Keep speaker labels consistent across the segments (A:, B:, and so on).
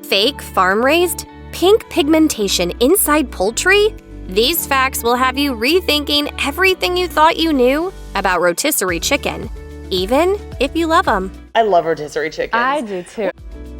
A: Fake, farm-raised, pink pigmentation inside poultry? These facts will have you rethinking everything you thought you knew about rotisserie chicken, even if you love them.
B: I love rotisserie chickens.
C: I do too.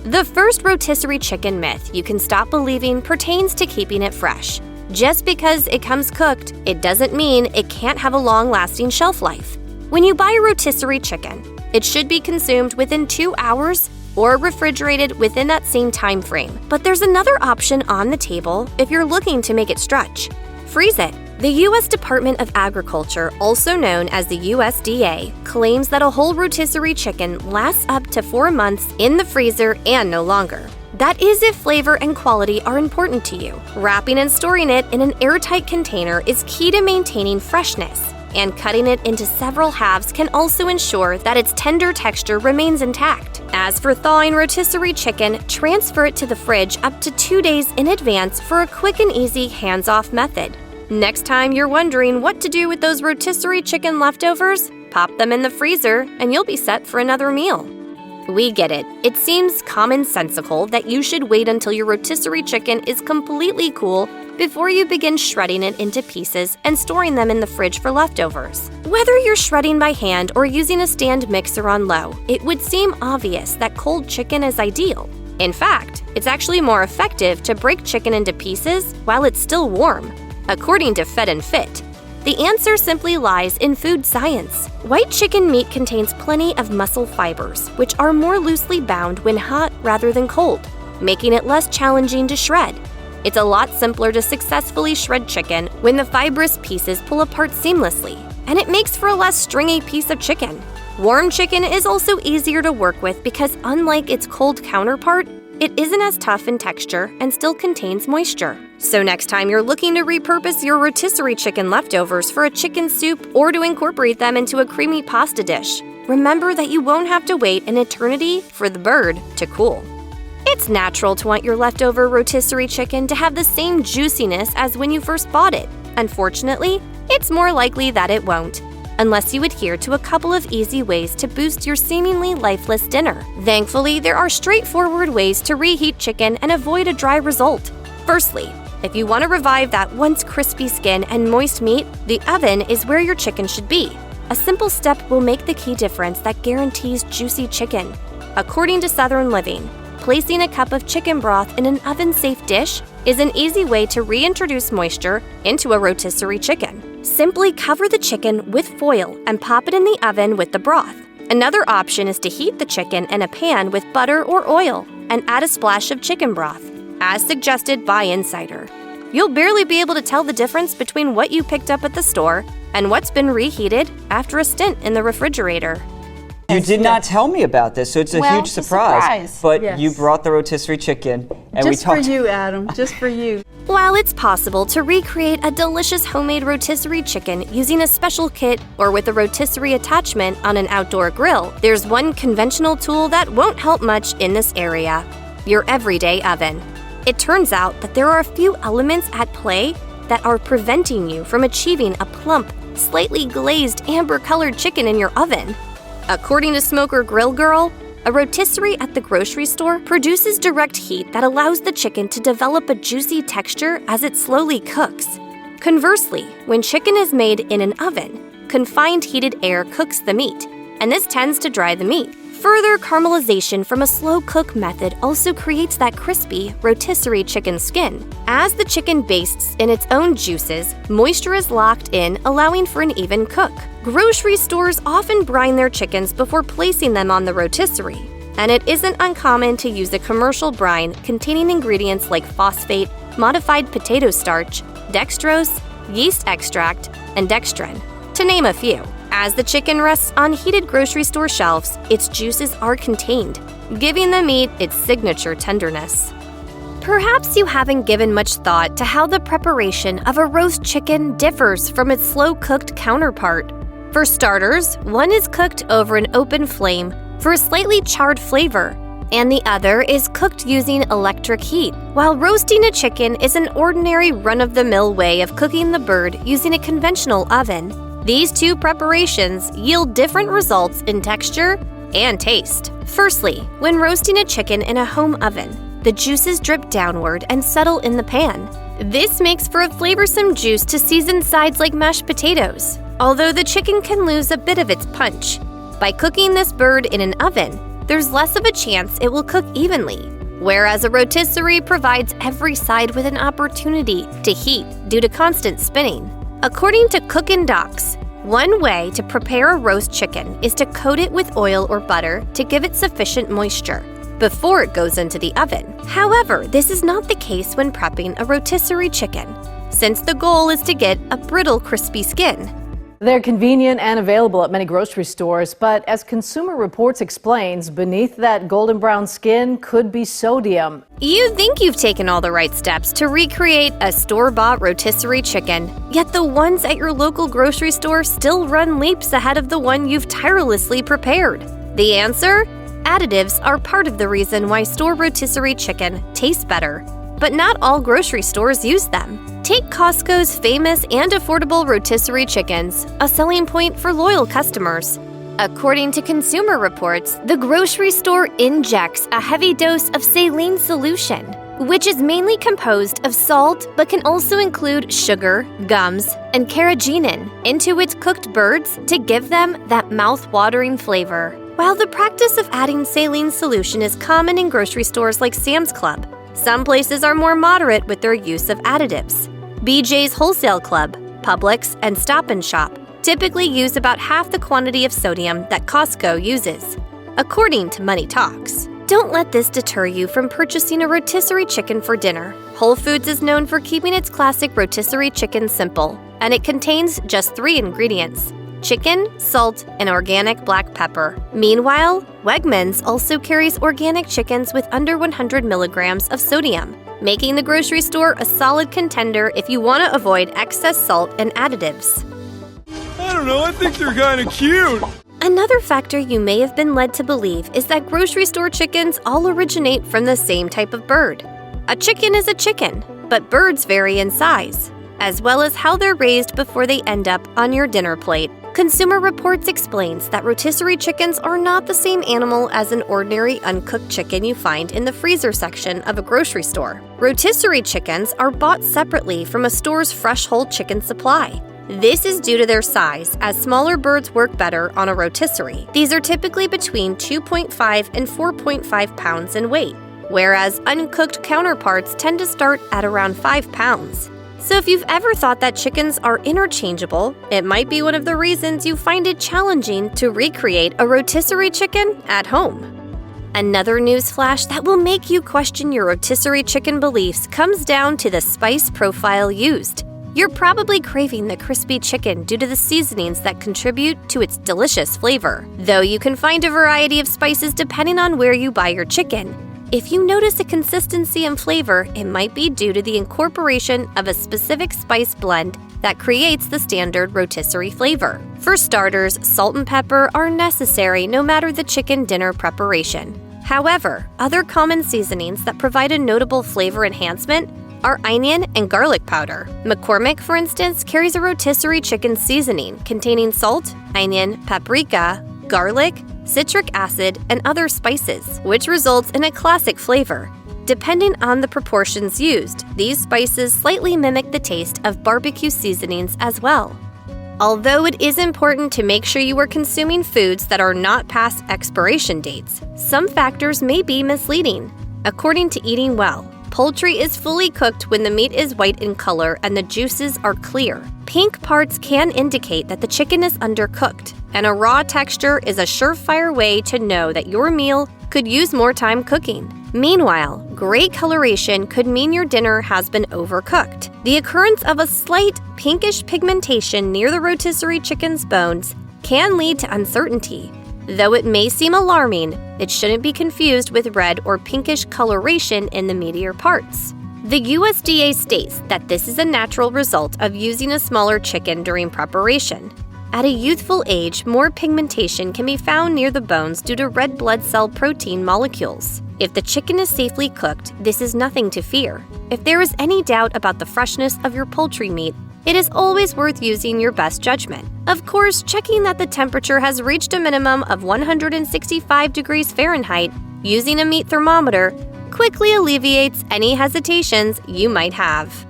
A: The first rotisserie chicken myth you can stop believing pertains to keeping it fresh. Just because it comes cooked, it doesn't mean it can't have a long-lasting shelf life. When you buy a rotisserie chicken, it should be consumed within 2 hours or refrigerated within that same time frame. But there's another option on the table if you're looking to make it stretch. Freeze it. The U.S. Department of Agriculture, also known as the USDA, claims that a whole rotisserie chicken lasts up to 4 months in the freezer and no longer. That is if flavor and quality are important to you. Wrapping and storing it in an airtight container is key to maintaining freshness, and cutting it into several halves can also ensure that its tender texture remains intact. As for thawing rotisserie chicken, transfer it to the fridge up to 2 days in advance for a quick and easy hands-off method. Next time you're wondering what to do with those rotisserie chicken leftovers, pop them in the freezer and you'll be set for another meal. We get it. It seems commonsensical that you should wait until your rotisserie chicken is completely cool before you begin shredding it into pieces and storing them in the fridge for leftovers. Whether you're shredding by hand or using a stand mixer on low, it would seem obvious that cold chicken is ideal. In fact, it's actually more effective to break chicken into pieces while it's still warm. According to Fed and Fit, the answer simply lies in food science. White chicken meat contains plenty of muscle fibers, which are more loosely bound when hot rather than cold, making it less challenging to shred. It's a lot simpler to successfully shred chicken when the fibrous pieces pull apart seamlessly, and it makes for a less stringy piece of chicken. Warm chicken is also easier to work with because, unlike its cold counterpart, it isn't as tough in texture and still contains moisture. So next time you're looking to repurpose your rotisserie chicken leftovers for a chicken soup or to incorporate them into a creamy pasta dish, remember that you won't have to wait an eternity for the bird to cool. It's natural to want your leftover rotisserie chicken to have the same juiciness as when you first bought it. Unfortunately, it's more likely that it won't, unless you adhere to a couple of easy ways to boost your seemingly lifeless dinner. Thankfully, there are straightforward ways to reheat chicken and avoid a dry result. Firstly, if you want to revive that once crispy skin and moist meat, the oven is where your chicken should be. A simple step will make the key difference that guarantees juicy chicken. According to Southern Living, placing a cup of chicken broth in an oven-safe dish is an easy way to reintroduce moisture into a rotisserie chicken. Simply cover the chicken with foil and pop it in the oven with the broth. Another option is to heat the chicken in a pan with butter or oil and add a splash of chicken broth, as suggested by Insider. You'll barely be able to tell the difference between what you picked up at the store and what's been reheated after a stint in the refrigerator.
D: You did not tell me about this, so it's a huge surprise. But
C: yes.
D: You brought the rotisserie chicken, and
C: just
D: we talked.
C: Just for you, Adam. Just for you.
A: While it's possible to recreate a delicious homemade rotisserie chicken using a special kit or with a rotisserie attachment on an outdoor grill, there's one conventional tool that won't help much in this area: your everyday oven. It turns out that there are a few elements at play that are preventing you from achieving a plump, slightly glazed amber-colored chicken in your oven. According to Smoker Grill Girl, a rotisserie at the grocery store produces direct heat that allows the chicken to develop a juicy texture as it slowly cooks. Conversely, when chicken is made in an oven, confined heated air cooks the meat, and this tends to dry the meat. Further caramelization from a slow cook method also creates that crispy rotisserie chicken skin. As the chicken bastes in its own juices, moisture is locked in, allowing for an even cook. Grocery stores often brine their chickens before placing them on the rotisserie, and it isn't uncommon to use a commercial brine containing ingredients like phosphate, modified potato starch, dextrose, yeast extract, and dextrin, to name a few. As the chicken rests on heated grocery store shelves, its juices are contained, giving the meat its signature tenderness. Perhaps you haven't given much thought to how the preparation of a roast chicken differs from its slow-cooked counterpart. For starters, one is cooked over an open flame for a slightly charred flavor, and the other is cooked using electric heat. While roasting a chicken is an ordinary run-of-the-mill way of cooking the bird using a conventional oven, these two preparations yield different results in texture and taste. Firstly, when roasting a chicken in a home oven, the juices drip downward and settle in the pan. This makes for a flavorsome juice to season sides like mashed potatoes, although the chicken can lose a bit of its punch. By cooking this bird in an oven, there's less of a chance it will cook evenly, whereas a rotisserie provides every side with an opportunity to heat due to constant spinning. According to Cookin' Docs, one way to prepare a roast chicken is to coat it with oil or butter to give it sufficient moisture before it goes into the oven. However, this is not the case when prepping a rotisserie chicken, since the goal is to get a brittle, crispy skin.
B: They're convenient and available at many grocery stores, but as Consumer Reports explains, beneath that golden brown skin could be sodium.
A: You think you've taken all the right steps to recreate a store-bought rotisserie chicken, yet the ones at your local grocery store still run leaps ahead of the one you've tirelessly prepared. The answer? Additives are part of the reason why store rotisserie chicken tastes better, but not all grocery stores use them. Take Costco's famous and affordable rotisserie chickens, a selling point for loyal customers. According to Consumer Reports, the grocery store injects a heavy dose of saline solution, which is mainly composed of salt but can also include sugar, gums, and carrageenan into its cooked birds to give them that mouth-watering flavor. While the practice of adding saline solution is common in grocery stores like Sam's Club, some places are more moderate with their use of additives. BJ's Wholesale Club, Publix, and Stop & Shop typically use about half the quantity of sodium that Costco uses, according to Money Talks. Don't let this deter you from purchasing a rotisserie chicken for dinner. Whole Foods is known for keeping its classic rotisserie chicken simple, and it contains just 3 ingredients: chicken, salt, and organic black pepper. Meanwhile, Wegmans also carries organic chickens with under 100 milligrams of sodium, making the grocery store a solid contender if you want to avoid excess salt and additives.
E: I don't know, I think they're kind of cute.
A: Another factor you may have been led to believe is that grocery store chickens all originate from the same type of bird. A chicken is a chicken, but birds vary in size, as well as how they're raised before they end up on your dinner plate. Consumer Reports explains that rotisserie chickens are not the same animal as an ordinary uncooked chicken you find in the freezer section of a grocery store. Rotisserie chickens are bought separately from a store's fresh whole chicken supply. This is due to their size, as smaller birds work better on a rotisserie. These are typically between 2.5 and 4.5 pounds in weight, whereas uncooked counterparts tend to start at around 5 pounds. So if you've ever thought that chickens are interchangeable, it might be one of the reasons you find it challenging to recreate a rotisserie chicken at home. Another news flash that will make you question your rotisserie chicken beliefs comes down to the spice profile used. You're probably craving the crispy chicken due to the seasonings that contribute to its delicious flavor, though you can find a variety of spices depending on where you buy your chicken. If you notice a consistency and flavor, it might be due to the incorporation of a specific spice blend that creates the standard rotisserie flavor. For starters, salt and pepper are necessary no matter the chicken dinner preparation. However, other common seasonings that provide a notable flavor enhancement are onion and garlic powder. McCormick, for instance, carries a rotisserie chicken seasoning containing salt, onion, paprika, garlic, citric acid, and other spices, which results in a classic flavor. Depending on the proportions used, these spices slightly mimic the taste of barbecue seasonings as well. Although it is important to make sure you are consuming foods that are not past expiration dates, some factors may be misleading. According to Eating Well, poultry is fully cooked when the meat is white in color and the juices are clear. Pink parts can indicate that the chicken is undercooked, and a raw texture is a surefire way to know that your meal could use more time cooking. Meanwhile, gray coloration could mean your dinner has been overcooked. The occurrence of a slight pinkish pigmentation near the rotisserie chicken's bones can lead to uncertainty. Though it may seem alarming, it shouldn't be confused with red or pinkish coloration in the meatier parts. The USDA states that this is a natural result of using a smaller chicken during preparation. At a youthful age, more pigmentation can be found near the bones due to red blood cell protein molecules. If the chicken is safely cooked, this is nothing to fear. If there is any doubt about the freshness of your poultry meat, it is always worth using your best judgment. Of course, checking that the temperature has reached a minimum of 165 degrees Fahrenheit using a meat thermometer quickly alleviates any hesitations you might have.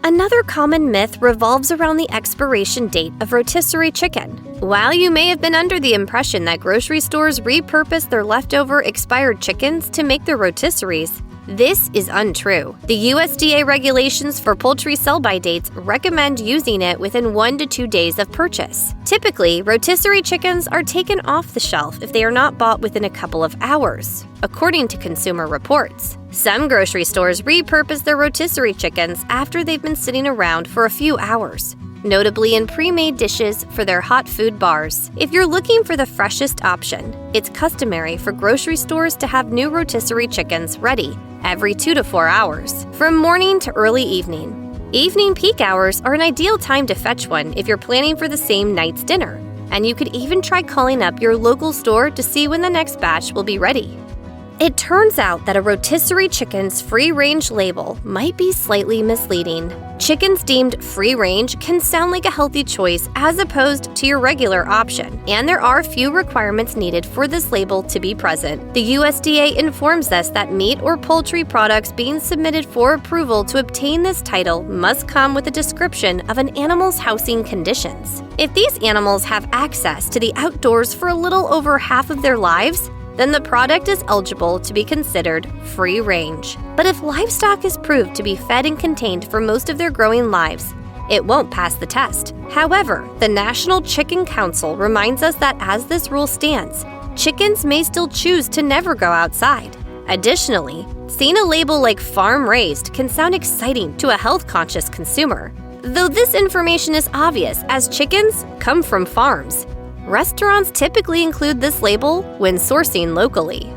A: Another common myth revolves around the expiration date of rotisserie chicken. While you may have been under the impression that grocery stores repurpose their leftover expired chickens to make their rotisseries, this is untrue. The USDA regulations for poultry sell-by dates recommend using it within 1 to 2 days of purchase. Typically, rotisserie chickens are taken off the shelf if they are not bought within a couple of hours, according to Consumer Reports. Some grocery stores repurpose their rotisserie chickens after they've been sitting around for a few hours, notably in pre-made dishes for their hot food bars. If you're looking for the freshest option, it's customary for grocery stores to have new rotisserie chickens ready every 2 to 4 hours, from morning to early evening. Evening peak hours are an ideal time to fetch one if you're planning for the same night's dinner, and you could even try calling up your local store to see when the next batch will be ready. It turns out that a rotisserie chicken's free-range label might be slightly misleading. Chickens deemed free-range can sound like a healthy choice as opposed to your regular option, and there are few requirements needed for this label to be present. The USDA informs us that meat or poultry products being submitted for approval to obtain this title must come with a description of an animal's housing conditions. If these animals have access to the outdoors for a little over half of their lives, then the product is eligible to be considered free range. But if livestock is proved to be fed and contained for most of their growing lives, it won't pass the test. However, the National Chicken Council reminds us that as this rule stands, chickens may still choose to never go outside. Additionally, seeing a label like farm raised can sound exciting to a health-conscious consumer, though this information is obvious as chickens come from farms. Restaurants typically include this label when sourcing locally.